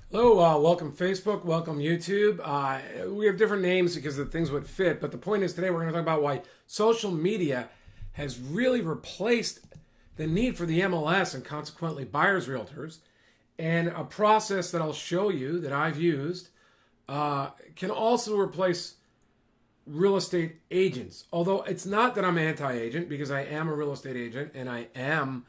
Hello, welcome Facebook, welcome YouTube. We have different names because the things would fit, but the point is today we're going to talk about why social media has really replaced the need for the MLS and consequently buyers realtors, and a process that I'll show you that I've used can also replace real estate agents. Although it's not that I'm anti-agent, because I am a real estate agent and I am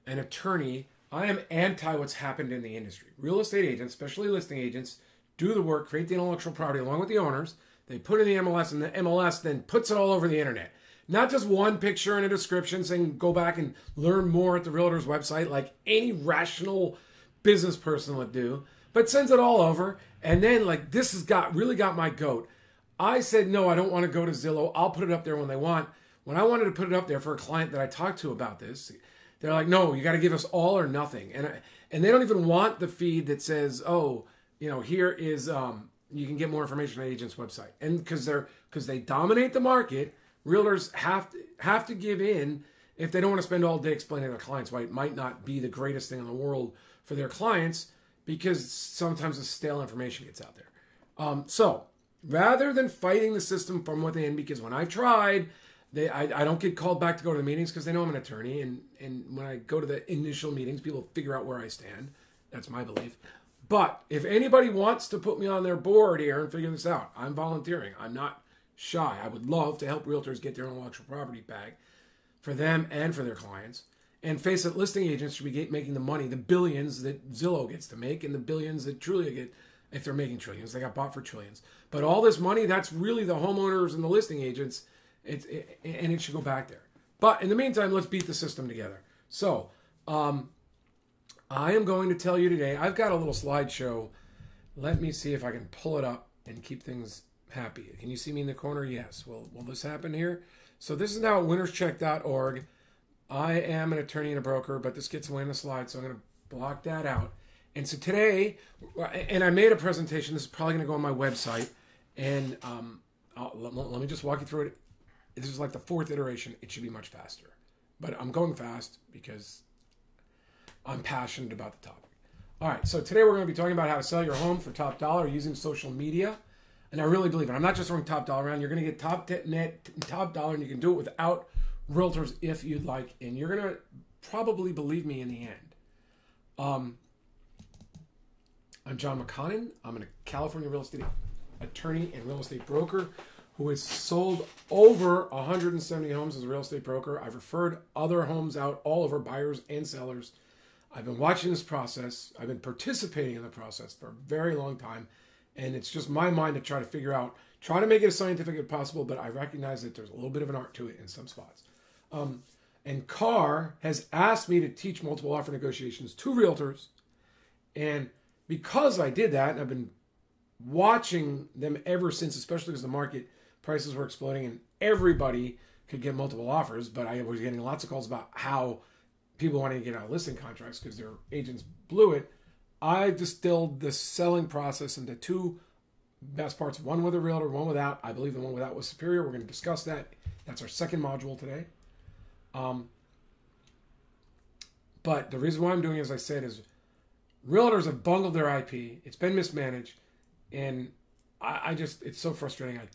an attorney. I am anti what's happened in the industry. Real estate agents, especially listing agents, do the work, create the intellectual property along with the owners. They put in the MLS, and the MLS then puts it all over the internet. Not just one picture and a description saying go back and learn more at the realtor's website like any rational business person would do, but sends it all over. And then like this has really got my goat. I said, no, I don't want to go to Zillow. I'll put it up there when they want. When I wanted to put it up there for a client that I talked to about this, they're like, no, you got to give us all or nothing. And they don't even want the feed that says, oh, here is, you can get more information on the agent's website. And because they dominate the market, realtors have to give in if they don't want to spend all day explaining to their clients why it might not be the greatest thing in the world for their clients, because sometimes the stale information gets out there. So rather than fighting the system from within, because when I've tried, I don't get called back to go to the meetings because they know I'm an attorney. And when I go to the initial meetings, people figure out where I stand. That's my belief. But if anybody wants to put me on their board here and figure this out, I'm volunteering. I'm not shy. I would love to help realtors get their intellectual property back for them and for their clients. And face it, listing agents should be making the money, the billions that Zillow gets to make and the billions that Trulia get if they're making trillions. They got bought for trillions. But all this money, that's really the homeowners and the listing agents. And it should go back there. But in the meantime, let's beat the system together. So I am going to tell you today, I've got a little slideshow. Let me see if I can pull it up and keep things happy. Can you see me in the corner? Yes. Will this happen here? So this is now at winnerscheck.org. I am an attorney and a broker, but this gets away in the slide, so I'm going to block that out. And so today, and I made a presentation. This is probably going to go on my website. And let me just walk you through it. This is like the fourth iteration. It should be much faster. But I'm going fast because I'm passionate about the topic. All right, so today we're going to be talking about how to sell your home for top dollar using social media. And I really believe it. I'm not just throwing top dollar around. You're going to get top net, top dollar, and you can do it without realtors if you'd like. And you're going to probably believe me in the end. I'm John McConnin. I'm a California real estate attorney and real estate broker who has sold over 170 homes as a real estate broker. I've referred other homes out all over, buyers and sellers. I've been watching this process. I've been participating in the process for a very long time. And it's just my mind to try to figure out, try to make it as scientific as possible, but I recognize that there's a little bit of an art to it in some spots. And Carr has asked me to teach multiple offer negotiations to realtors. And because I did that, and I've been watching them ever since, especially because the market prices were exploding and everybody could get multiple offers, but I was getting lots of calls about how people wanted to get out of listing contracts because their agents blew it. I distilled the selling process into two best parts, one with a realtor, one without. I believe the one without was superior. We're going to discuss that. That's our second module today. But the reason why I'm doing it, as I said, is realtors have bungled their IP. It's been mismanaged. And it's so frustrating. I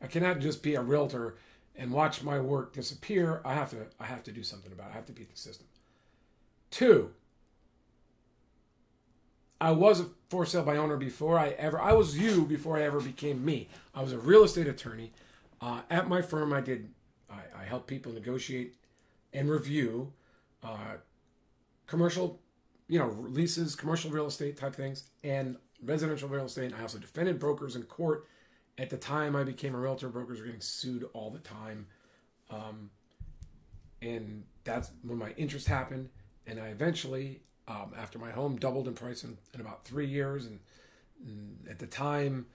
cannot just be a realtor and watch my work disappear. I have to do something about it. I have to beat the system. 2, I was a for sale by owner before I was you before I ever became me. I was a real estate attorney. At my firm, I help people negotiate and review commercial, leases, commercial real estate type things, and residential real estate. I also defended brokers in court. At the time I became a realtor, brokers were getting sued all the time. And that's when my interest happened. And I eventually, after my home doubled in price in about 3 years, and at the time,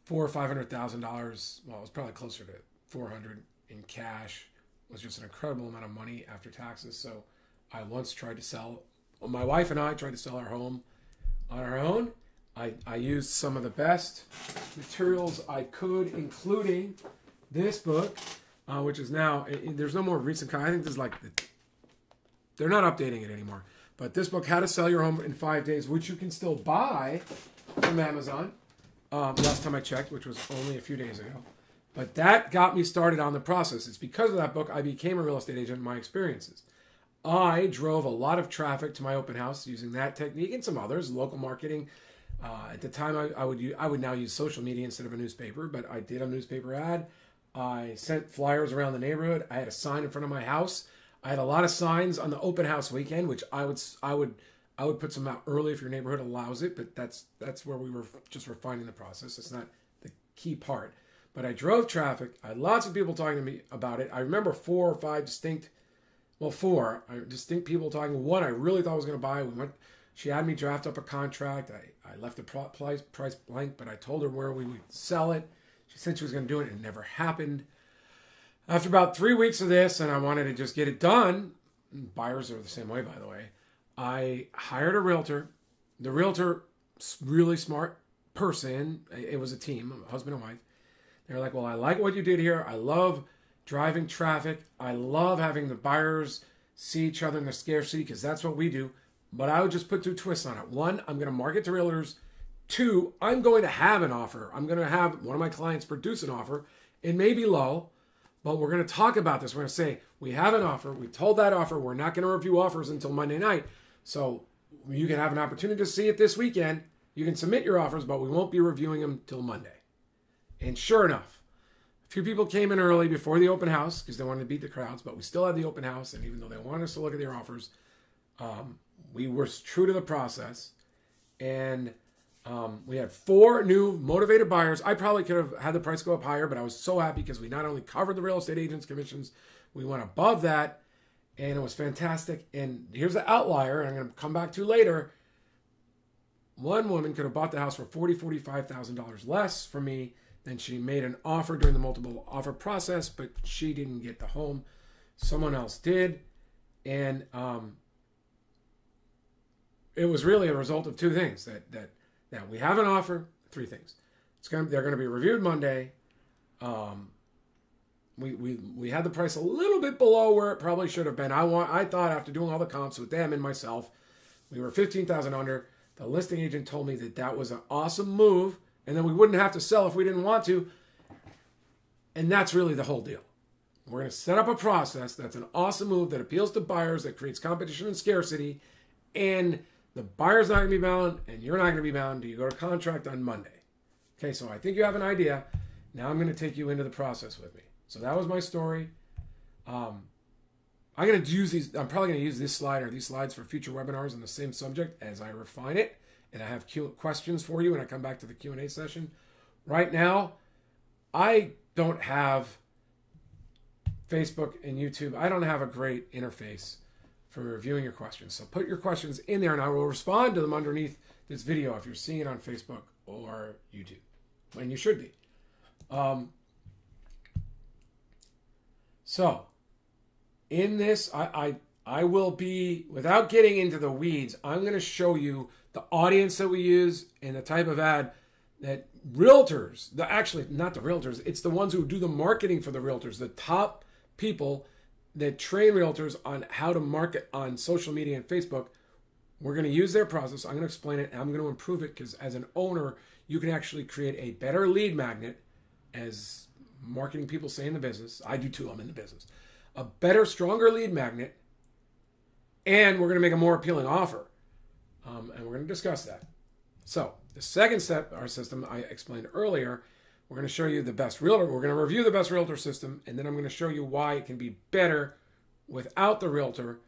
$400,000 or $500,000, well, it was probably closer to 400 in cash, was just an incredible amount of money after taxes. So I once tried to sell, my wife and I tried to sell our home on our own. I used some of the best materials I could, including this book, which is now, there's no more recent, I think this is like, they're not updating it anymore. But this book, How to Sell Your Home in 5 Days, which you can still buy from Amazon, last time I checked, which was only a few days ago. But that got me started on the process. It's because of that book I became a real estate agent in my experiences. I drove a lot of traffic to my open house using that technique and some others, local marketing. At the time, I would now use social media instead of a newspaper, but I did a newspaper ad. I sent flyers around the neighborhood. I had a sign in front of my house. I had a lot of signs on the open house weekend, which I would put some out early if your neighborhood allows it, but that's where we were just refining the process. It's not the key part. But I drove traffic. I had lots of people talking to me about it. I remember 4 or 5 distinct people talking. One I really thought I was going to buy. She had me draft up a contract. I left the price blank, but I told her where we would sell it. She said she was going to do it. It never happened. After about 3 weeks of this, and I wanted to just get it done, buyers are the same way, by the way, I hired a realtor. The realtor, really smart person. It was a team, a husband and wife. They were like, well, I like what you did here. I love driving traffic. I love having the buyers see each other in the scarcity because that's what we do. But I would just put 2 twists on it. 1, I'm going to market to realtors. 2, I'm going to have an offer. I'm going to have one of my clients produce an offer. It may be low, but we're going to talk about this. We're going to say, we have an offer. We told that offer. We're not going to review offers until Monday night. So you can have an opportunity to see it this weekend. You can submit your offers, but we won't be reviewing them till Monday. And sure enough, a few people came in early before the open house because they wanted to beat the crowds, but we still had the open house. And even though they wanted us to look at their offers, we were true to the process. And we had 4 new motivated buyers. I probably could have had the price go up higher, but I was so happy because we not only covered the real estate agents' commissions, we went above that, and it was fantastic. And here's the outlier, and I'm going to come back to later. One woman could have bought the house for $40,000, $45,000 less from me than she made an offer during the multiple offer process, but she didn't get the home. Someone else did. And it was really a result of 2 things. That we have an offer, 3 things. They're going to be reviewed Monday. We had the price a little bit below where it probably should have been. I thought after doing all the comps with them and myself, we were $15,000 under. The listing agent told me that was an awesome move, and then we wouldn't have to sell if we didn't want to. And that's really the whole deal. We're going to set up a process that's an awesome move that appeals to buyers, that creates competition and scarcity, and the buyer's not going to be bound, and you're not going to be bound until you go to contract on Monday. Okay, so I think you have an idea. Now I'm going to take you into the process with me. So that was my story. I'm going to use these. I'm probably going to use this slide or these slides for future webinars on the same subject as I refine it. And I have questions for you when I come back to the Q&A session. Right now, I don't have Facebook and YouTube. I don't have a great interface for reviewing your questions. So put your questions in there and I will respond to them underneath this video if you're seeing it on Facebook or YouTube. And you should be. So in this, I will be, without getting into the weeds, I'm going to show you the audience that we use and the type of ad that realtors, actually not the realtors, it's the ones who do the marketing for the realtors, the top people that train realtors on how to market on social media and Facebook. We're going to use their process. I'm going to explain it and I'm going to improve it because as an owner, you can actually create a better lead magnet, as marketing people say in the business. I do too, I'm in the business. A better, stronger lead magnet, and we're going to make a more appealing offer. And we're going to discuss that. So the second step, our system I explained earlier, we're going to show you the best realtor. We're going to review the best realtor system, and then I'm going to show you why it can be better without the realtor.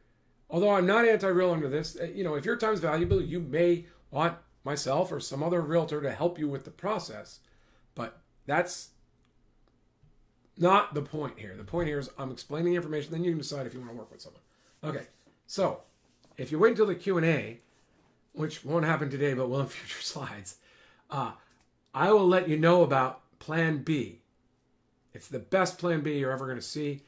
Although I'm not anti-real under this, if your time's valuable, you may want myself or some other realtor to help you with the process. But that's not the point here. The point here is I'm explaining the information, then you can decide if you want to work with someone. Okay, so if you wait until the Q&A, which won't happen today, but will in future slides, I will let you know about Plan B. It's the best Plan B you're ever going to see.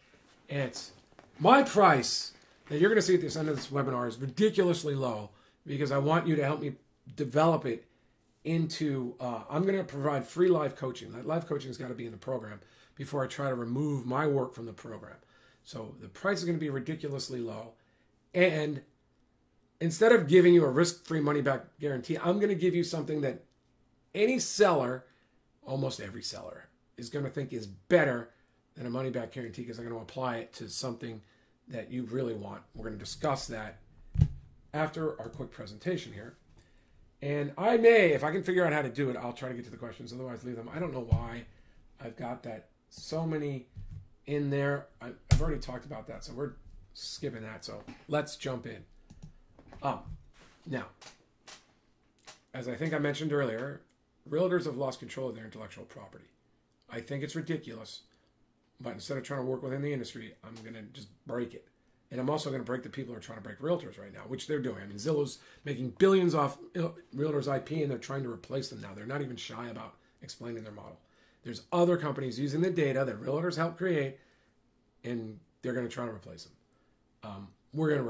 It's my price that you're going to see at the end of this webinar is ridiculously low because I want you to help me develop it into, I'm going to provide free live coaching. That live coaching has got to be in the program before I try to remove my work from the program. So the price is going to be ridiculously low. And instead of giving you a risk-free money-back guarantee, I'm going to give you something that any seller, almost every seller, is going to think is better than a money-back guarantee because I'm going to apply it to something that you really want. We're going to discuss that after our quick presentation here. And I may, if I can figure out how to do it, I'll try to get to the questions. Otherwise, leave them. I don't know why I've got that so many in there. I've already talked about that, so we're skipping that. So let's jump in. Now, as I think I mentioned earlier, realtors have lost control of their intellectual property. I think it's ridiculous, but instead of trying to work within the industry, I'm going to just break it. And I'm also going to break the people who are trying to break realtors right now, which they're doing. I mean, Zillow's making billions off realtors' IP, and they're trying to replace them now. They're not even shy about explaining their model. There's other companies using the data that realtors help create, and they're going to try to replace them. We're going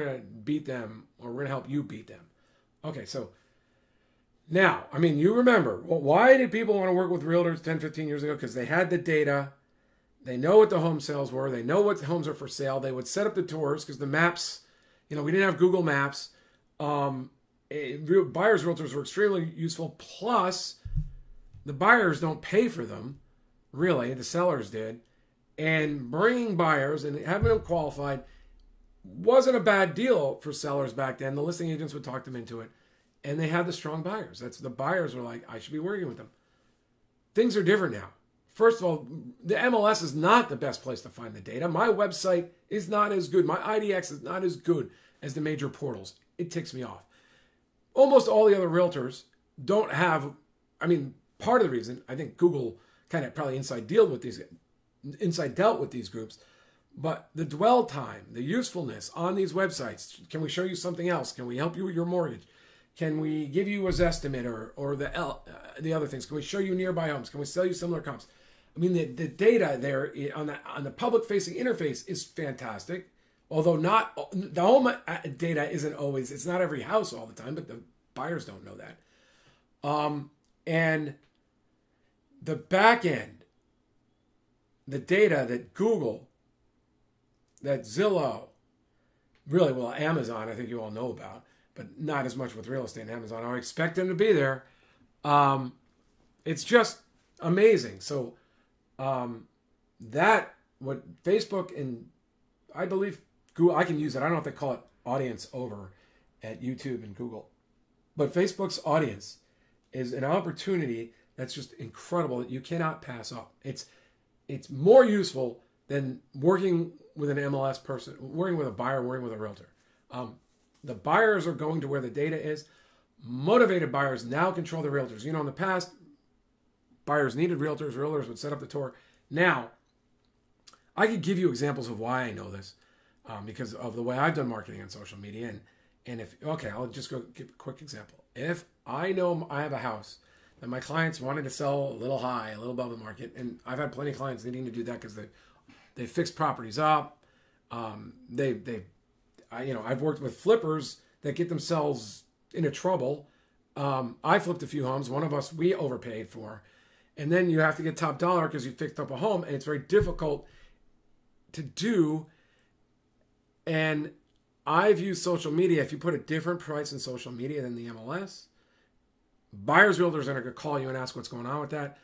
to beat them, or we're going to help you beat them. Okay, so now, I mean, you remember, well, why did people want to work with realtors 10, 15 years ago? Because they had the data. They know what the home sales were. They know what homes are for sale. They would set up the tours because the maps, we didn't have Google Maps. Buyers realtors were extremely useful. Plus, the buyers don't pay for them, really. The sellers did. And bringing buyers and having them qualified wasn't a bad deal for sellers back then. The listing agents would talk them into it. And they had the strong buyers. The buyers were like, I should be working with them. Things are different now. First of all, the MLS is not the best place to find the data. My website is not as good. My IDX is not as good as the major portals. It ticks me off. Almost all the other realtors don't have, part of the reason, I think Google kind of probably inside dealt with these groups, but the dwell time, the usefulness on these websites, can we show you something else? Can we help you with your mortgage? Can we give you a Zestimate or the other things? Can we show you nearby homes? Can we sell you similar comps? The data there on the public-facing interface is fantastic, although not the home data isn't always. It's not every house all the time, but the buyers don't know that. And the back end, the data that Google, that Zillow, really, well, Amazon, I think you all know about, but not as much with real estate and Amazon. I expect them to be there. It's just amazing. So what Facebook and I believe Google, I can use it. I don't know if they call it audience over at YouTube and Google, but Facebook's audience is an opportunity that's just incredible that you cannot pass up. It's more useful than working with an MLS person, working with a buyer, working with a realtor. The buyers are going to where the data is. Motivated buyers now control the realtors. In the past, buyers needed realtors. Realtors would set up the tour. Now, I could give you examples of why I know this because of the way I've done marketing on social media. And I'll just go give a quick example. If I know I have a house that my clients wanted to sell a little high, a little above the market, and I've had plenty of clients needing to do that because they fix properties up. I've worked with flippers that get themselves into trouble. I flipped a few homes. One of us we overpaid for. And then you have to get top dollar because you fixed up a home. And it's very difficult to do. And I've used social media. If you put a different price in social media than the MLS, buyers, realtors are going to call you and ask what's going on with that.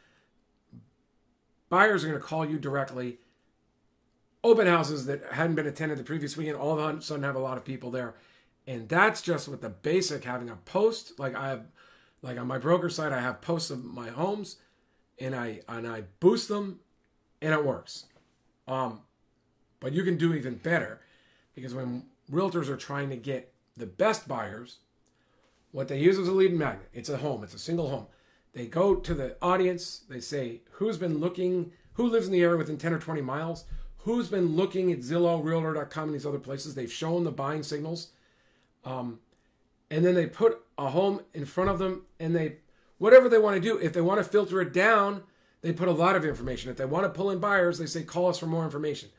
Buyers are going to call you directly. Open houses that hadn't been attended the previous weekend, all of a sudden have a lot of people there. And that's just with the basic having a post. Like on my broker site, I have posts of my homes and I boost them and it works. But you can do even better because when realtors are trying to get the best buyers, what they use is a lead magnet. It's a home. It's a single home. They go to the audience. They say, who lives in the area within 10 or 20 miles? Who's been looking at Zillow, Realtor.com, and these other places? They've shown the buying signals. And then they put a home in front of them and whatever they want to do. If they want to filter it down, they put a lot of information. If they want to pull in buyers, they say, call us for more information.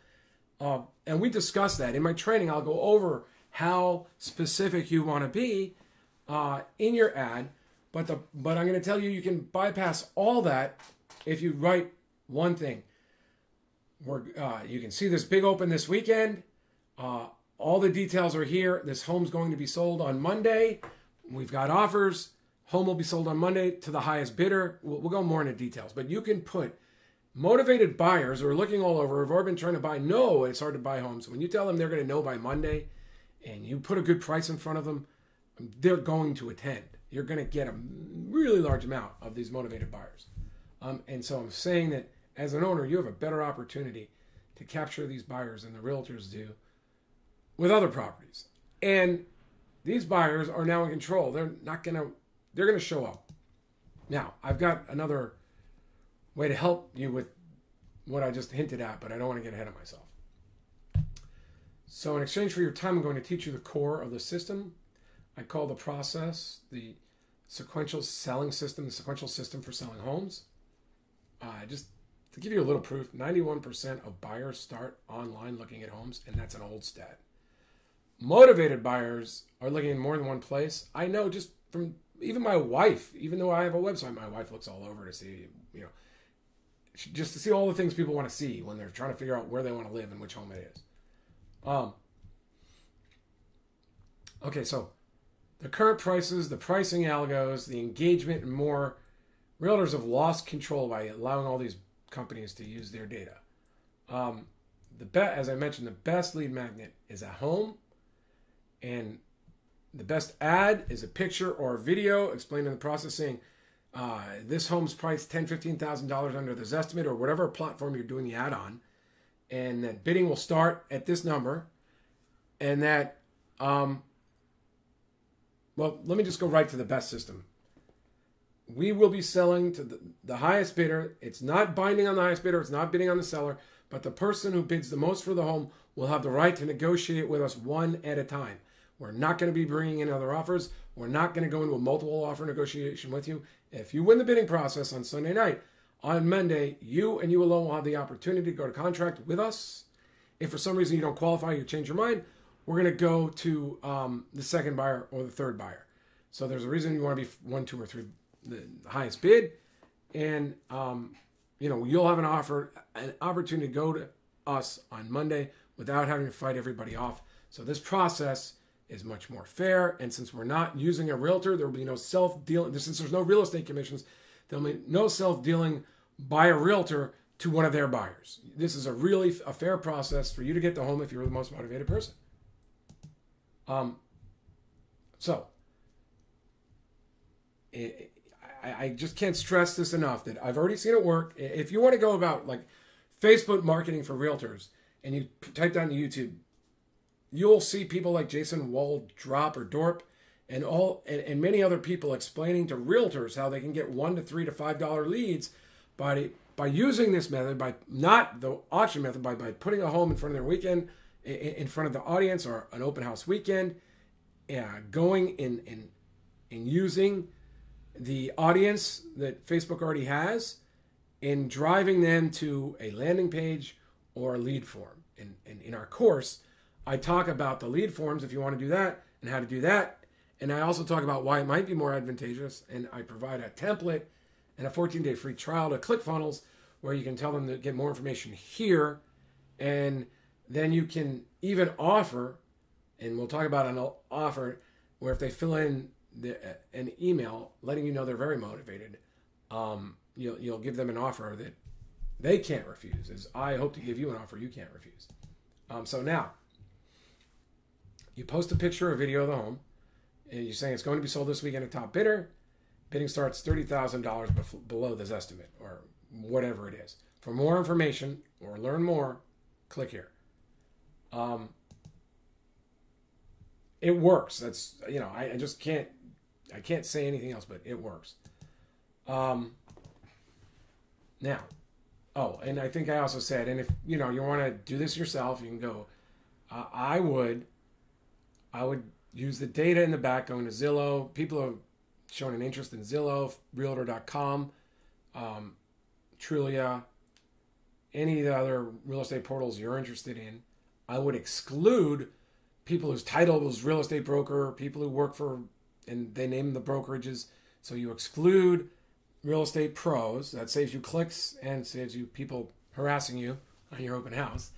And we discuss that. In my training, I'll go over how specific you want to be in your ad. But I'm going to tell you, you can bypass all that if you write one thing. You can see this big open this weekend. All the details are here. This home's going to be sold on Monday. We've got offers. Home will be sold on Monday to the highest bidder. We'll go more into details, but you can put motivated buyers who are looking all over, who've already been trying to buy, know it's hard to buy homes. When you tell them they're going to know by Monday and you put a good price in front of them, they're going to attend. You're going to get a really large amount of these motivated buyers. And so I'm saying that as an owner, you have a better opportunity to capture these buyers than the realtors do with other properties. And these buyers are now in control. They're going to show up. Now, I've got another way to help you with what I just hinted at, but I don't want to get ahead of myself. So in exchange for your time, I'm going to teach you the core of the system. I call the process the sequential selling system, the sequential system for selling homes. Just to give you a little proof, 91% of buyers start online looking at homes, and that's an old stat. Motivated buyers are looking in more than one place. I know just from even my wife, even though I have a website, my wife looks all over to see, just to see all the things people want to see when they're trying to figure out where they want to live and which home it is. Okay, so the current prices, the pricing algos, the engagement, and more. Realtors have lost control by allowing all these companies to use their data. As I mentioned, the best lead magnet is a home, and the best ad is a picture or a video explaining the process, saying this home's priced $10,000, $15,000 under this estimate, or whatever platform you're doing the ad on, and that bidding will start at this number, and that well, let me just go right to the best system. We will be selling to the highest bidder. It's not binding on the highest bidder. It's not bidding on the seller. But the person who bids the most for the home will have the right to negotiate with us one at a time. We're not going to be bringing in other offers. We're not going to go into a multiple offer negotiation with you. If you win the bidding process on Sunday night, on Monday, you and you alone will have the opportunity to go to contract with us. If for some reason you don't qualify, you change your mind, we're going to go to the second buyer or the third buyer. So there's a reason you want to be 1, 2, or 3 the highest bid, and you'll have an opportunity to go to us on Monday without having to fight everybody off. So this process is much more fair, and since we're not using a realtor, there will be no self-dealing. Since there's no real estate commissions, there'll be no self-dealing by a realtor to one of their buyers. This is a fair process for you to get the home if you're the most motivated person. I just can't stress this enough that I've already seen it work. If you want to go about like Facebook marketing for realtors and you type down to YouTube, you'll see people like Jason Waldrop or Dorp and many other people explaining to realtors how they can get $1 to $3 to $5 leads by using this method, by not the auction method, by putting a home in front of their weekend, in front of the audience, or an open house weekend, going in using the audience that Facebook already has in driving them to a landing page or a lead form. And in our course, I talk about the lead forms if you want to do that and how to do that. And I also talk about why it might be more advantageous. And I provide a template and a 14-day free trial to ClickFunnels where you can tell them to get more information here. And then you can even offer, and we'll talk about an offer where if they fill in an email letting you know they're very motivated, you'll give them an offer that they can't refuse. As I hope to give you an offer you can't refuse. So now, you post a picture or video of the home, and you're saying it's going to be sold this weekend at top bidder. Bidding starts $30,000 below this estimate, or whatever it is. For more information or learn more, click here. It works. That's, I just can't say anything else, but it works. Now, and I think I also said, and if you want to do this yourself, you can go. I would use the data in the back, going to Zillow. People have shown an interest in Zillow, Realtor.com, Trulia, any of the other real estate portals you're interested in. I would exclude people whose title was real estate broker, people who work for, and they name the brokerages. So you exclude real estate pros. That saves you clicks and saves you people harassing you on your open house.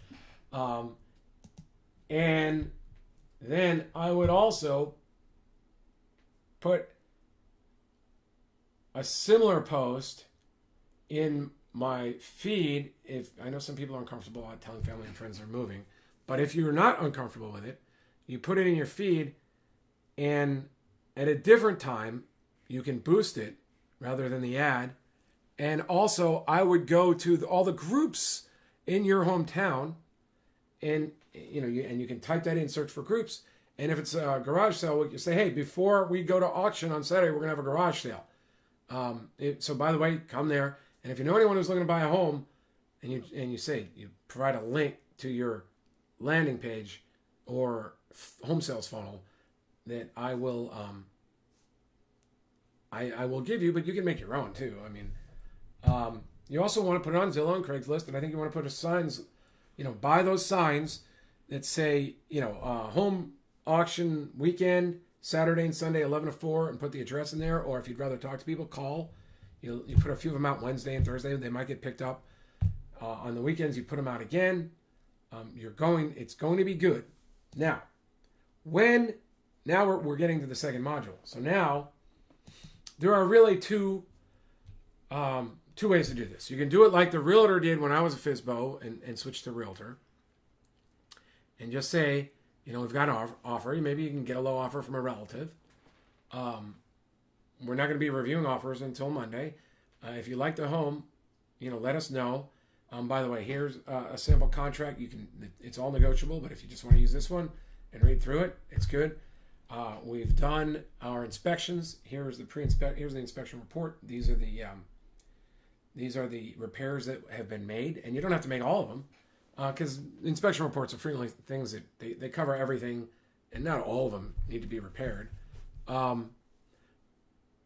And then I would also put a similar post in my feed. If I know some people are uncomfortable about telling family and friends they're moving, but if you're not uncomfortable with it, you put it in your feed, and at a different time, you can boost it rather than the ad. And also, I would go to all the groups in your hometown, and you can type that in, search for groups. And if it's a garage sale, you say, hey, before we go to auction on Saturday, we're gonna have a garage sale. So by the way, come there. And if you know anyone who's looking to buy a home, and you provide a link to your landing page or home sales funnel, that I will I will give you, but you can make your own too. I mean, you also want to put it on Zillow and Craigslist, and I think you want to put signs, buy those signs that say, home auction weekend, Saturday and Sunday, 11 to 4, and put the address in there. Or if you'd rather talk to people, call. You put a few of them out Wednesday and Thursday. They might get picked up. On the weekends, you put them out again. It's going to be good. Now, we're getting to the second module. So now, there are really two ways to do this. You can do it like the realtor did when I was a FSBO and switch to realtor. And just say, we've got an offer. Maybe you can get a low offer from a relative. We're not going to be reviewing offers until Monday. If you like the home, let us know. By the way, here's a sample contract. It's all negotiable, but if you just want to use this one and read through it, it's good. We've done our inspections. Here's the inspection report. These are the repairs that have been made, and you don't have to make all of them, because inspection reports are frequently things that they cover everything, and not all of them need to be repaired.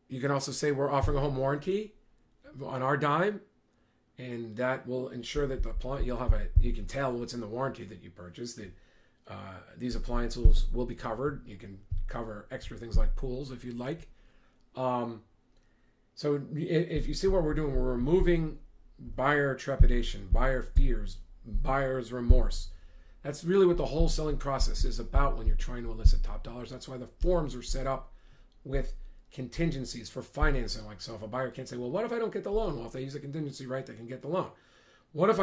You can also say we're offering a home warranty on our dime, and that will ensure that you can tell what's in the warranty that you purchased, that these appliances will be covered. You can cover extra things like pools if you'd like. So if you see what we're doing, we're removing buyer trepidation, buyer fears, buyer's remorse. That's really what the whole selling process is about when you're trying to elicit top dollars. That's why the forms are set up with contingencies for financing. Like, so if a buyer can't say, well, what if I don't get the loan? Well, if they use a contingency right, they can get the loan. What if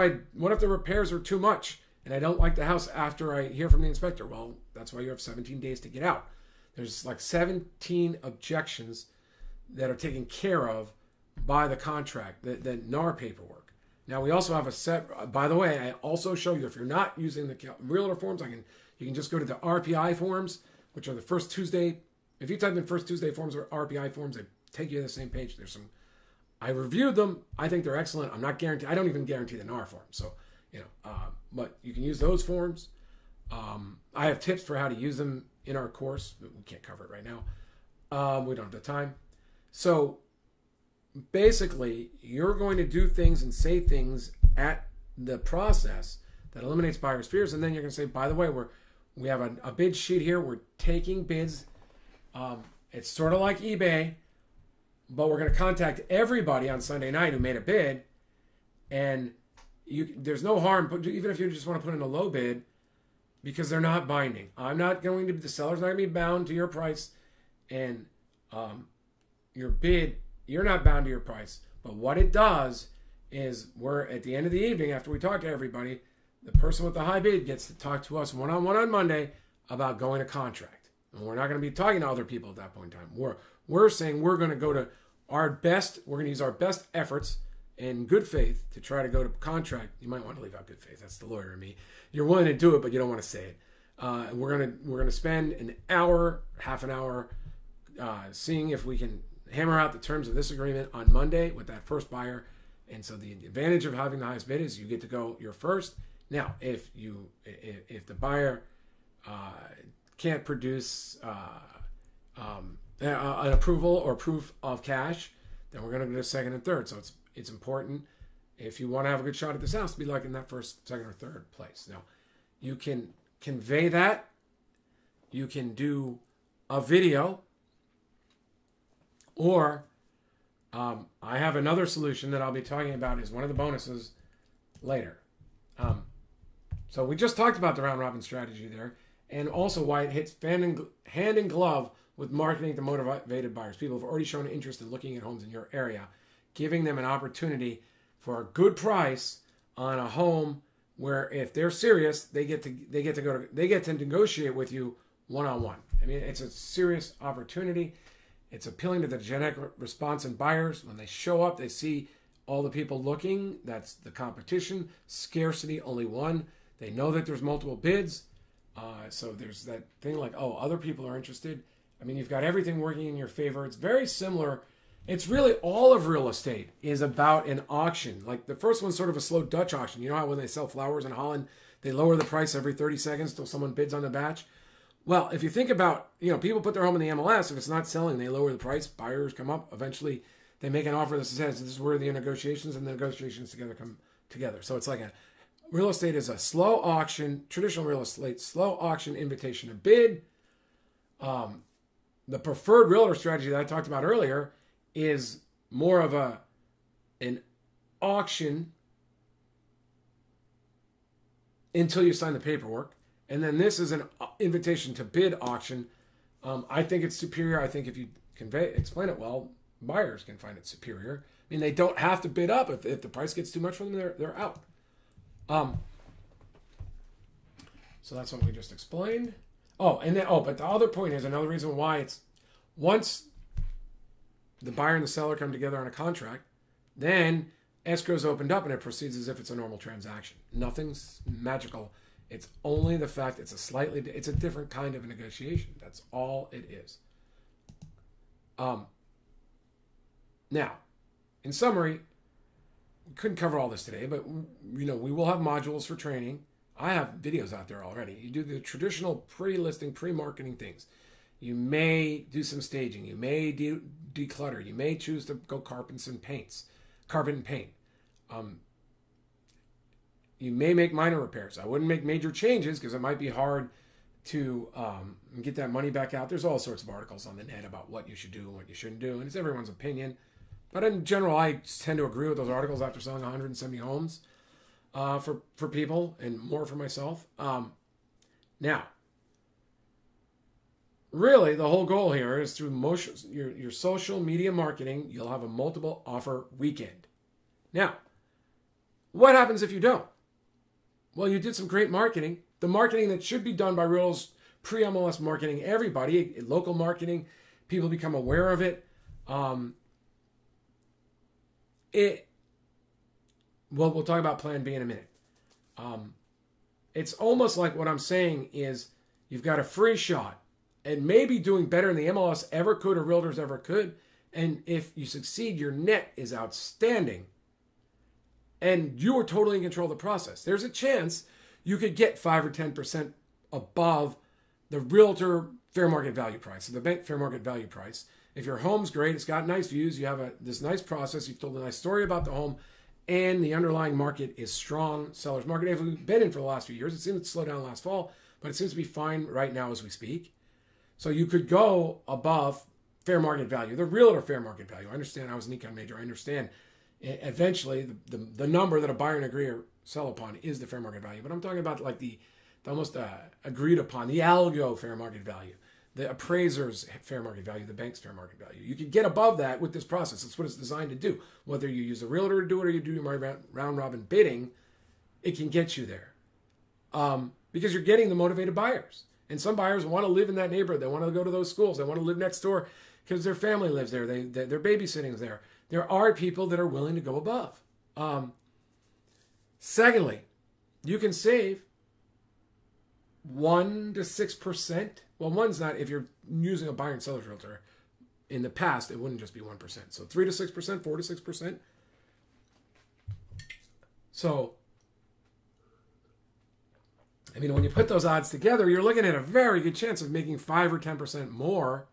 the repairs are too much and I don't like the house after I hear from the inspector? Well, that's why you have 17 days to get out. There's like 17 objections that are taken care of by the contract, the NAR paperwork. Now, we also have a set, by the way, I also show you, if you're not using the realtor forms, you can just go to the RPI forms, which are the first Tuesday. If you type in first Tuesday forms or RPI forms, they take you to the same page. I reviewed them. I think they're excellent. I don't even guarantee the NAR form. So, but you can use those forms. I have tips for how to use them in our course, but we can't cover it right now. We don't have the time. So basically, you're going to do things and say things at the process that eliminates buyer's fears. And then you're going to say, by the way, we have a bid sheet here. We're taking bids. It's sort of like eBay, but we're going to contact everybody on Sunday night who made a bid. And there's no harm, even if you just want to put in a low bid, because they're not binding. The seller's not going to be bound to your price, and your bid, you're not bound to your price. But what it does is, we're at the end of the evening, after we talk to everybody, the person with the high bid gets to talk to us one-on-one on Monday about going to contract. And we're not going to be talking to other people at that point in time. We're saying we're going to go to our best, we're going to use our best efforts in good faith to try to go to contract. You might want to leave out good faith. That's the lawyer in me. You're willing to do it, but you don't want to say it. We're going to spend an hour, half an hour, seeing if we can hammer out the terms of this agreement on Monday with that first buyer. And so the advantage of having the highest bid is you get to go your first. Now, if the buyer can't produce an approval or proof of cash, then we're going to go to second and third. So it's important, if you want to have a good shot at this house, to be like in that first, second, or third place. Now, you can convey that. You can do a video, or I have another solution that I'll be talking about as one of the bonuses later. So we just talked about the round robin strategy there, and also why it hits hand in glove with marketing to motivated buyers. People have already shown interest in looking at homes in your area, giving them an opportunity for a good price on a home where if they're serious, they get to negotiate with you one-on-one. I mean, it's a serious opportunity. It's appealing to the genetic response in buyers. When they show up, they see all the people looking. That's the competition. Scarcity, only one. They know that there's multiple bids. So there's that thing like, oh, other people are interested. I mean, you've got everything working in your favor. It's very similar. It's really all of real estate is about an auction. Like the first one's sort of a slow Dutch auction. You know how when they sell flowers in Holland, they lower the price every 30 seconds till someone bids on the batch? Well, if you think about, people put their home in the MLS. If it's not selling, they lower the price. Buyers come up. Eventually, they make an offer that says this is where the negotiations and the negotiations together come together. So it's like real estate is a slow auction, traditional real estate, slow auction invitation to bid. The preferred realtor strategy that I talked about earlier is more of an auction until you sign the paperwork. And then this is an invitation to bid auction. I think it's superior. I think if you explain it well, buyers can find it superior. I mean, they don't have to bid up. If the price gets too much for them, they're out. So that's what we just explained. But the other point is another reason why it's once the buyer and the seller come together on a contract, then escrow's opened up and it proceeds as if it's a normal transaction. Nothing's magical. It's only the fact it's a different kind of a negotiation. That's all it is. Now, in summary, we couldn't cover all this today, but we will have modules for training. I have videos out there already. You do the traditional pre-listing, pre-marketing things. You may do some staging. You may declutter. You may choose to go carpet and paint. You may make minor repairs. I wouldn't make major changes because it might be hard to get that money back out. There's all sorts of articles on the net about what you should do and what you shouldn't do, and it's everyone's opinion. But in general, I tend to agree with those articles after selling 170 homes for people and more for myself. Now, really, the whole goal here is through your social media marketing, you'll have a multiple offer weekend. Now, what happens if you don't? Well, you did some great marketing. The marketing that should be done by Realtors, pre-MLS marketing, everybody, local marketing, people become aware of it. We'll talk about Plan B in a minute. It's almost like what I'm saying is you've got a free shot and maybe doing better than the MLS ever could or Realtors ever could. And if you succeed, your net is outstanding. And you are totally in control of the process. There's a chance you could get 5 or 10% above the realtor fair market value price, the bank fair market value price. If your home's great, it's got nice views, you have this nice process, you've told a nice story about the home, and the underlying market is strong, seller's market. If we've been in for the last few years, it seemed to slow down last fall, but it seems to be fine right now as we speak. So you could go above fair market value, the realtor fair market value. I understand, I was an econ major, I understand. Eventually, the number that a buyer and agree or sell upon is the fair market value. But I'm talking about like the almost agreed upon, the algo fair market value, the appraiser's fair market value, the bank's fair market value. You can get above that with this process. That's what it's designed to do. Whether you use a realtor to do it or you do your round robin bidding, it can get you there. Because you're getting the motivated buyers. And some buyers want to live in that neighborhood. They want to go to those schools. They want to live next door because their family lives there. Their babysitting's there. There are people that are willing to go above. Secondly, you can save 1 to 6%. Well, one's not, if you're using a buyer and seller's realtor, in the past, it wouldn't just be 1%. So 3 to 6%, 4 to 6%. So, I mean, when you put those odds together, you're looking at a very good chance of making 5 or 10% more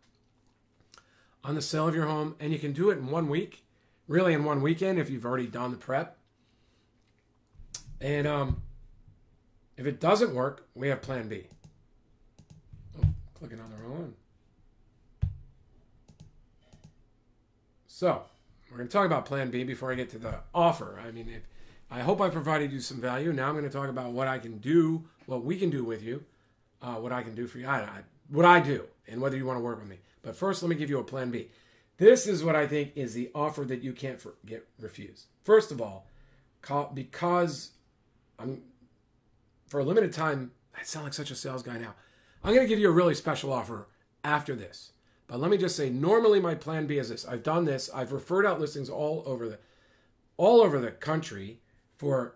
on the sale of your home. And you can do it in 1 week. Really in one weekend if you've already done the prep. And if it doesn't work, we have Plan B. Oh, clicking on the wrong one. So, we're going to talk about Plan B before I get to the offer. I mean, I hope I provided you some value. Now I'm going to talk about what I can do, what we can do with you, what I can do for you, what I do, and whether you want to work with me. But first, let me give you a plan B. This is what I think is the offer that you can't get refused. First of all, because I'm, for a limited time, I sound like such a sales guy now. I'm going to give you a really special offer after this. But let me just say, normally my plan B is this. I've done this. I've referred out listings all over the country for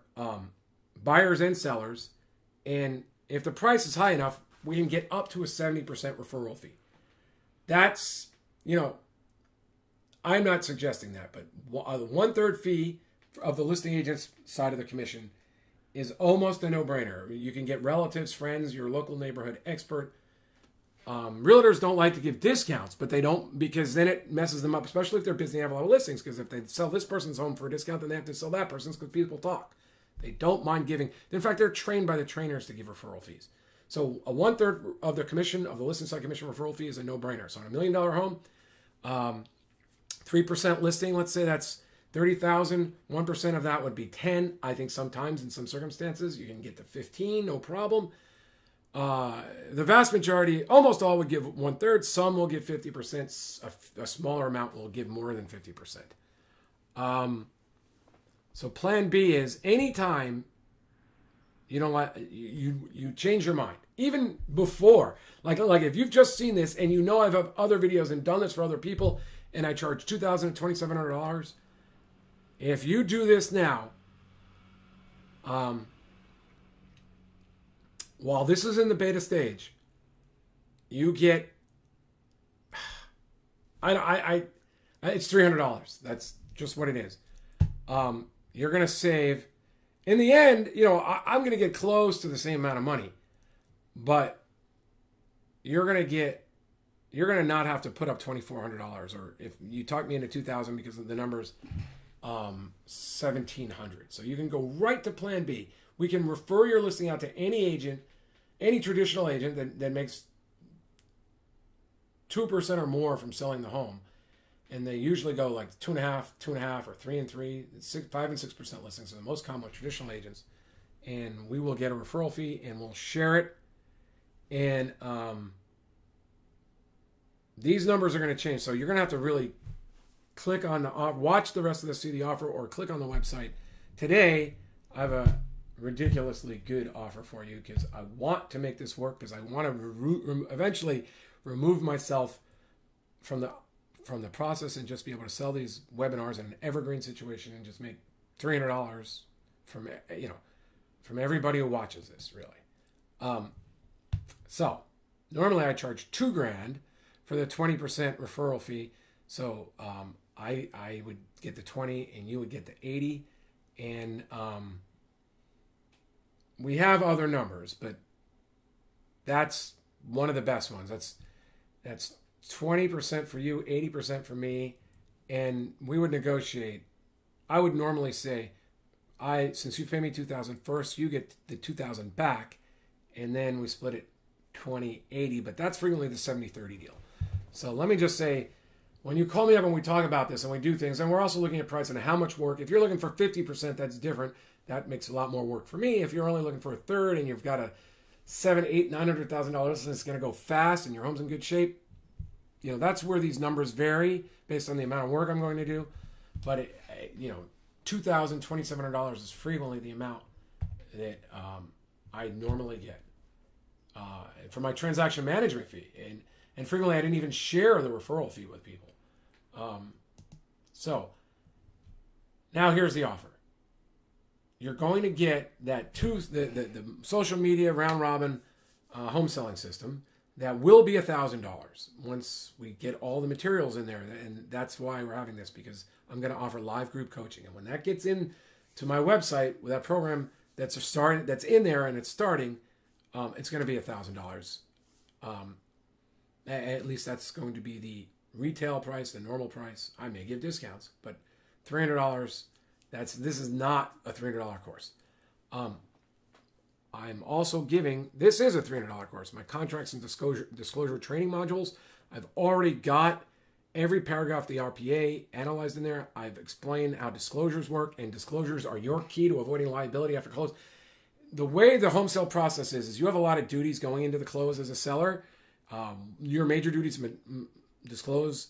buyers and sellers. And if the price is high enough, we can get up to a 70% referral fee. That's, I'm not suggesting that, but the 1/3 fee of the listing agent's side of the commission is almost a no-brainer. You can get relatives, friends, your local neighborhood expert. Realtors don't like to give discounts, but they don't, because then it messes them up, especially if they're busy and have a lot of listings, because if they sell this person's home for a discount, then they have to sell that person's because people talk. They don't mind giving. In fact, they're trained by the trainers to give referral fees. So a 1/3 of the commission, of the listing side commission referral fee is a no-brainer. So on $1 million home, 3% listing, let's say that's $30,000. 1% of that would be 10. I think sometimes in some circumstances you can get to 15, no problem. The vast majority, almost all would give 1/3. Some will give 50%. A smaller amount will give more than 50%. So plan B is anytime you change your mind, even before, like if you've just seen this and I've have other videos and done this for other people, and I charge $2,000 to $2,700. If you do this now, while this is in the beta stage, you get, it's $300. That's just what it is. You're going to save, in the end, I'm going to get close to the same amount of money, but you're going to not have to put up $2,400, or if you talk me into $2,000 because of the numbers, $1,700. So you can go right to plan B. We can refer your listing out to any agent, any traditional agent that makes 2% or more from selling the home. And they usually go like 2.5, or 3 and 3, 5 and 6% listings. So the most common with traditional agents. And we will get a referral fee and we'll share it. And these numbers are going to change. So you're going to have to really click on watch the rest of this, see the offer, or click on the website. Today, I have a ridiculously good offer for you because I want to make this work, because I want to eventually remove myself from the process and just be able to sell these webinars in an evergreen situation and just make $300 from everybody who watches this, really. So normally I charge $2,000 for the 20% referral fee. So I would get the 20 and you would get the 80. And we have other numbers, but that's one of the best ones. That's 20% for you, 80% for me. And we would negotiate. I would normally say, since you pay me $2,000 first, you get the $2,000 back, and then we split it 20-80, but that's frequently the 70-30 deal. So let me just say, when you call me up and we talk about this and we do things, and we're also looking at price and how much work. If you're looking for 50%, that's different. That makes a lot more work for me. If you're only looking for a third and you've got a $700,000, $800,000, $900,000 and it's going to go fast and your home's in good shape, that's where these numbers vary based on the amount of work I'm going to do. But $2,000, $2,700 is frequently the amount that I normally get for my transaction management fee, and frequently I didn't even share the referral fee with people. So now here's the offer. You're going to get that the social media round robin home selling system that will be $1,000 once we get all the materials in there, and that's why we're having this, because I'm going to offer live group coaching, and when that gets in to my website with that program that's in there and it's starting, it's going to be $1,000. At least that's going to be the retail price, the normal price. I may give discounts, but $300. This is not a $300 course. I'm also giving, this is a $300 course, my contracts and disclosure training modules. I've already got every paragraph of the RPA analyzed in there. I've explained how disclosures work, and disclosures are your key to avoiding liability after close. The way the home sale process is you have a lot of duties going into the close as a seller. Your major duties disclose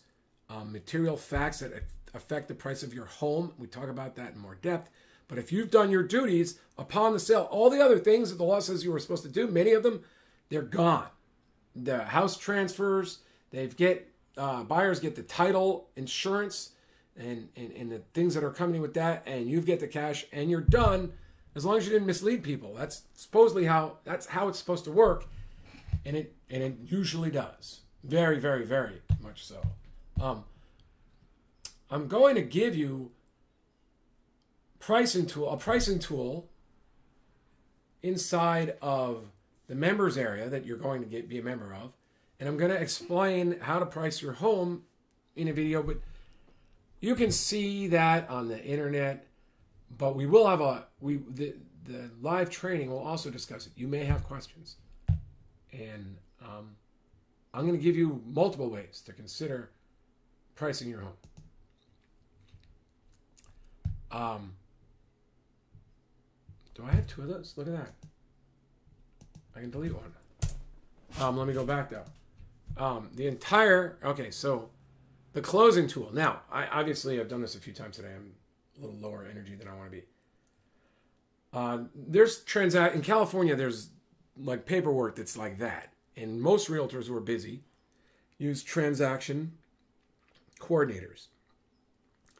material facts that affect the price of your home. We talk about that in more depth. But if you've done your duties upon the sale, all the other things that the law says you were supposed to do, many of them, they're gone. The house transfers, buyers get the title, insurance, and the things that are coming with that, and you get the cash, and you're done as long as you didn't mislead people. That's supposedly how it's supposed to work, and it usually does. Very, very, very much so. I'm going to give you a pricing tool inside of the members area that you're going to be a member of, and I'm going to explain how to price your home in a video. But you can see that on the internet. But we will have the live training will also discuss it. You may have questions, and I'm going to give you multiple ways to consider pricing your home. Do I have two of those? Look at that. I can delete one. Let me go back though. So the closing tool. Now, I've done this a few times today. I'm a little lower energy than I want to be. In California, there's like paperwork that's like that. And most realtors who are busy use transaction coordinators.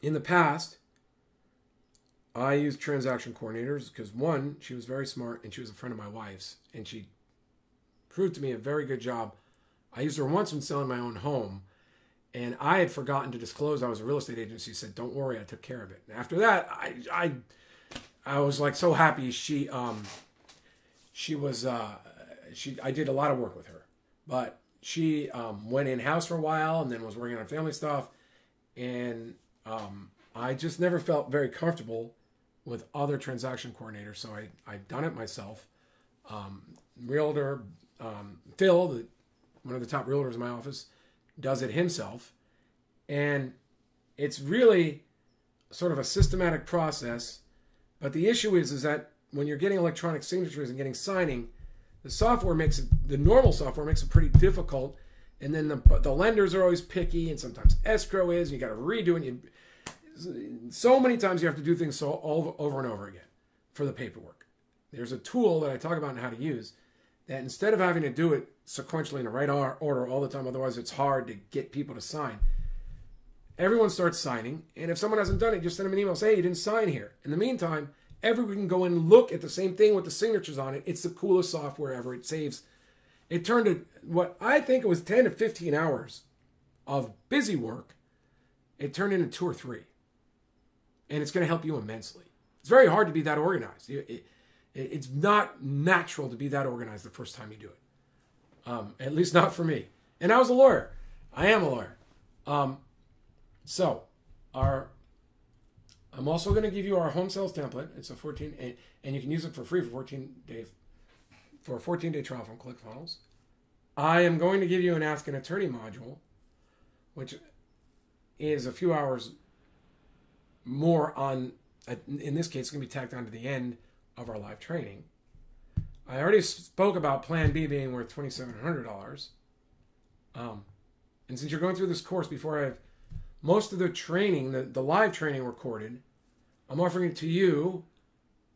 In the past, I used transaction coordinators because, one, she was very smart and she was a friend of my wife's, and she proved to me a very good job. I used her once when selling my own home, and I had forgotten to disclose I was a real estate agent. She said, "Don't worry, I took care of it." And after that, I was like so happy. I did a lot of work with her, but she went in-house for a while and then was working on family stuff, and I just never felt very comfortable with other transaction coordinators, so I've done it myself. Realtor Phil, one of the top realtors in my office, does it himself, and it's really sort of a systematic process. But the issue is that when you're getting electronic signatures and getting signing, the normal software makes it pretty difficult, and then the lenders are always picky, and sometimes escrow is, and you got to redo it. So many times you have to do things over and over again for the paperwork. There's a tool that I talk about and how to use that instead of having to do it sequentially in the right order all the time, otherwise it's hard to get people to sign, everyone starts signing, and if someone hasn't done it, just send them an email, say, "Hey, you didn't sign here." In the meantime, everyone can go and look at the same thing with the signatures on it. It's the coolest software ever. It saves. It turned to what I think it was 10 to 15 hours of busy work. It turned into 2 or 3. And it's going to help you immensely. It's very hard to be that organized. It's not natural to be that organized the first time you do it. At least not for me. And I was a lawyer. I am a lawyer. I'm also going to give you our home sales template. It's a 14, and you can use it for free for 14 days, for a 14-day trial from ClickFunnels. I am going to give you an Ask an Attorney module, which is a few hours more on, in this case, it's going to be tacked on to the end of our live training. I already spoke about Plan B being worth $2,700. And since you're going through this course before I have most of the training, the live training recorded, I'm offering it to you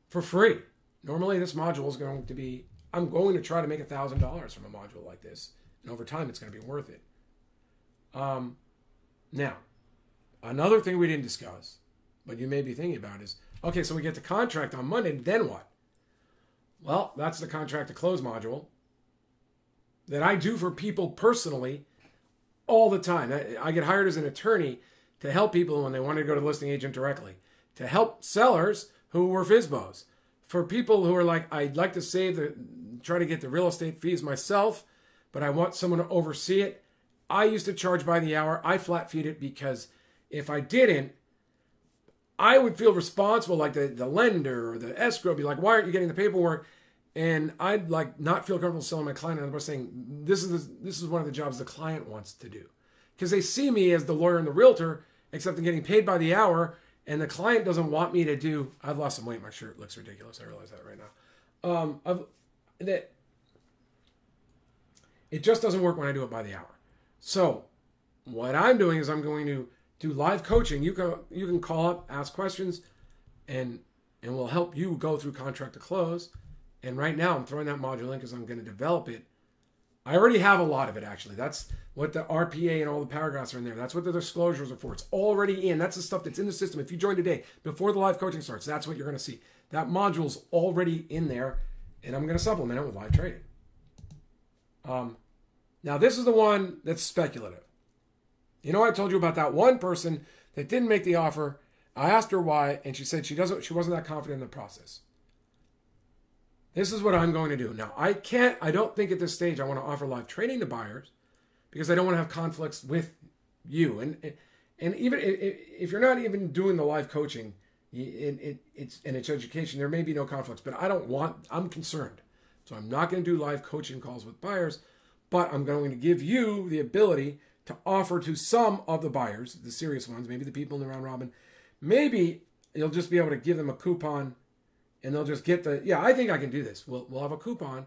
for free. Normally this module is going to be, I'm going to try to make $1,000 from a module like this. And over time, it's going to be worth it. Now, another thing we didn't discuss, but you may be thinking about is, okay, so we get the contract on Monday, then what? Well, that's the contract to close module that I do for people personally all the time. I get hired as an attorney to help people when they want to go to the listing agent directly, to help sellers who were FSBOs, for people who are like, I'd like to try to get the real estate fees myself, but I want someone to oversee it. I used to charge by the hour. I flat feed it because if I didn't, I would feel responsible, like the lender or the escrow be like, "Why aren't you getting the paperwork?" And I'd like not feel comfortable selling my client. And I'm saying, this is one of the jobs the client wants to do. because they see me as the lawyer and the realtor, except I'm getting paid by the hour, and the client doesn't want me to do. I've lost some weight. My shirt looks ridiculous. I realize that right now. It just doesn't work when I do it by the hour. So what I'm doing is I'm going to do live coaching. You can call up, ask questions, and we'll help you go through contract to close. And right now I'm throwing that module in because I'm going to develop it. I already have a lot of it, actually. That's what the RPA and all the paragraphs are in there. That's what the disclosures are for. It's already in. That's the stuff that's in the system. If you join today, before the live coaching starts, that's what you're going to see. That module's already in there, and I'm going to supplement it with live trading. Now, this is the one that's speculative. You know, I told you about that one person that didn't make the offer. I asked her why, and she said she wasn't that confident in the process. This is what I'm going to do. Now, I don't think at this stage I want to offer live trading to buyers because I don't want to have conflicts with you. And even if you're not even doing the live coaching, it's education, there may be no conflicts, but I'm concerned. So I'm not going to do live coaching calls with buyers, but I'm going to give you the ability to offer to some of the buyers, the serious ones, maybe the people in the round robin, maybe you'll just be able to give them a coupon. And they'll just get I think I can do this. We'll have a coupon,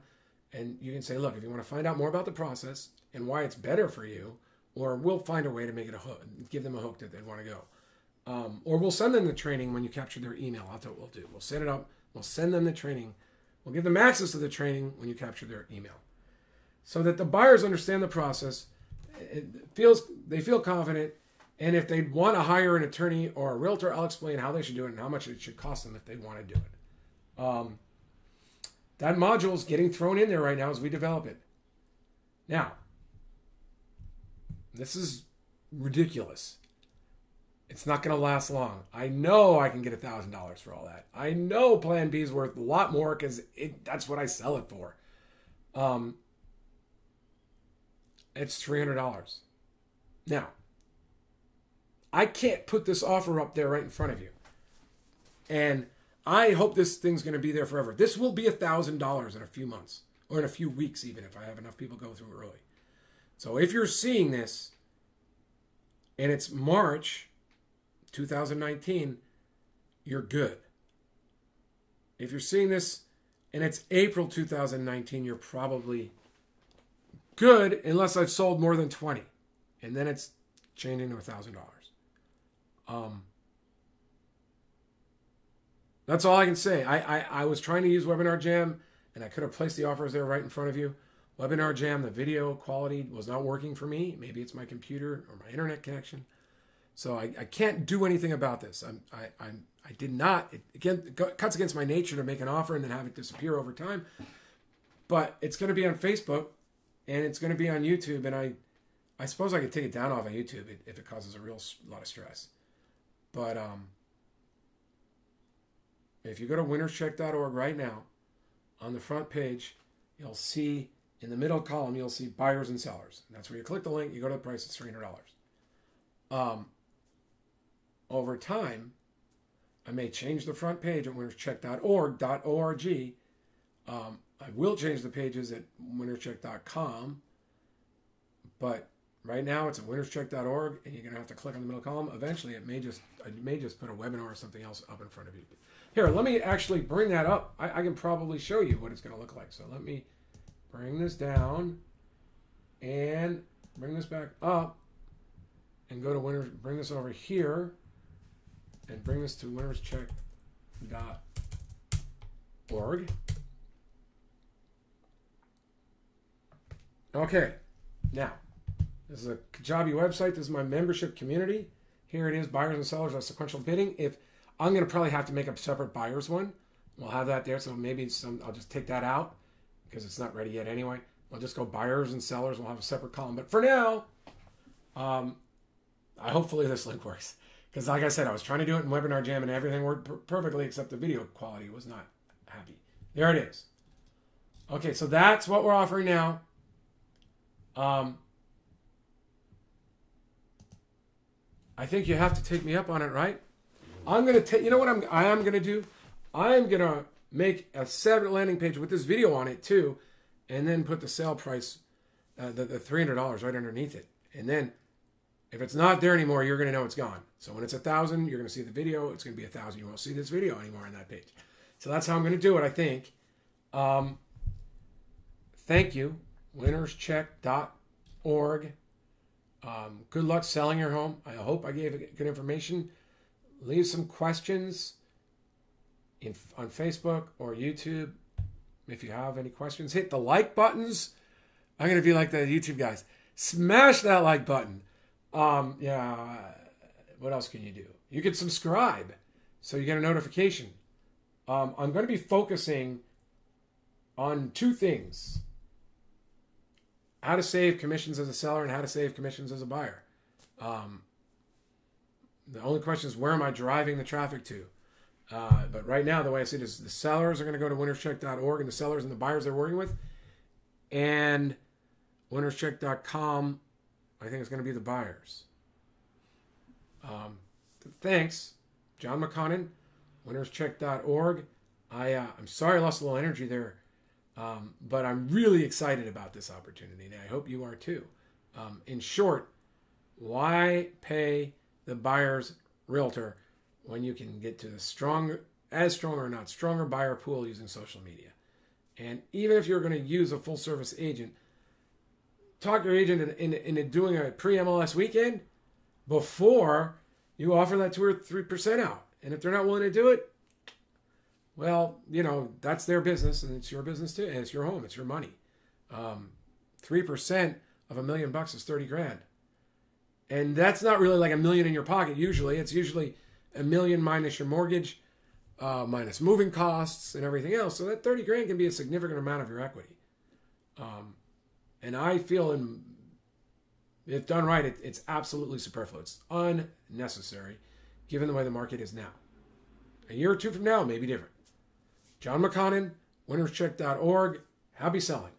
and you can say, look, if you want to find out more about the process and why it's better for you, or we'll find a way to make it a hook, give them a hook that they want to go. Or we'll send them the training when you capture their email. That's what we'll do. We'll set it up. We'll send them the training. We'll give them access to the training when you capture their email. So that the buyers understand the process. They feel confident. And if they want to hire an attorney or a realtor, I'll explain how they should do it and how much it should cost them if they want to do it. That module is getting thrown in there right now as we develop it. Now, this is ridiculous. It's not going to last long. I know I can get $1,000 for all that. I know Plan B is worth a lot more because that's what I sell it for. It's $300. Now, I can't put this offer up there right in front of you. And I hope this thing's going to be there forever. This will be $1,000 in a few months, or in a few weeks even, if I have enough people go through early. So if you're seeing this, and it's March 2019, you're good. If you're seeing this, and it's April 2019, you're probably good, unless I've sold more than 20. And then it's changing to $1,000. That's all I can say. I was trying to use Webinar Jam, and I could have placed the offers there right in front of you. Webinar Jam, the video quality was not working for me. Maybe it's my computer or my internet connection. So I can't do anything about this. I did not. It cuts against my nature to make an offer and then have it disappear over time. But it's going to be on Facebook, and it's going to be on YouTube. And I suppose I could take it down off of YouTube if it causes a lot of stress. But if you go to winnerscheck.org right now, on the front page, you'll see in the middle column, you'll see buyers and sellers. And that's where you click the link, you go to the price, it's $300. Over time, I may change the front page at winnerscheck.org. I will change the pages at winnerscheck.com. But right now it's at winnerscheck.org, and you're going to have to click on the middle column. Eventually, I may just put a webinar or something else up in front of you. Here, let me actually bring that up. I can probably show you what it's going to look like. So let me bring this down and bring this back up and go to Winners. Bring this over here and bring this to winnerscheck.org. Okay, now this is a Kajabi website. This is my membership community. Here it is, buyers and sellers on sequential bidding. I'm going to probably have to make a separate buyers one. We'll have that there, so maybe I'll just take that out because it's not ready yet anyway. I'll just go buyers and sellers. We'll have a separate column. But for now, hopefully this link works. Because like I said, I was trying to do it in Webinar Jam and everything worked perfectly except the video quality was not happy. There it is. Okay, so that's what we're offering now. I think you have to take me up on it, right? I'm going to take, you know what I am going to do? I'm going to make a separate landing page with this video on it too, and then put the sale price, the $300 right underneath it. And then If it's not there anymore, you're going to know it's gone. So when it's 1,000, you're going to see the video. It's going to be 1,000. You won't see this video anymore on that page. So that's how I'm going to do it, I think. Thank you. winnerscheck.org. Good luck selling your home. I hope I gave good information. Leave some questions on Facebook or YouTube. If you have any questions, hit the like buttons. I'm going to be like the YouTube guys. Smash that like button. What else can you do? You can subscribe so you get a notification. I'm going to be focusing on two things. How to save commissions as a seller and how to save commissions as a buyer. The only question is, where am I driving the traffic to? But right now, the way I see it is the sellers are going to go to winnerscheck.org, and the sellers and the buyers they're working with. And winnerscheck.com, I think it's going to be the buyers. Thanks, John McConnin, winnerscheck.org. I'm sorry I lost a little energy there, but I'm really excited about this opportunity, and I hope you are too. In short, why pay the buyer's realtor when you can get to the stronger buyer pool using social media? And even if you're going to use a full service agent, talk your agent into doing a pre-MLS weekend before you offer that 2 or 3% out. And if they're not willing to do it, well, that's their business, and it's your business too. And it's your home, it's your money. 3% of $1 million is $30,000. And that's not really like $1 million in your pocket. Usually, it's usually $1 million minus your mortgage, minus moving costs and everything else. So that $30,000 can be a significant amount of your equity. And I feel, if done right, it's absolutely superfluous. It's unnecessary, given the way the market is now. A year or two from now, it may be different. John McConnin, winnerscheck.org. Happy selling.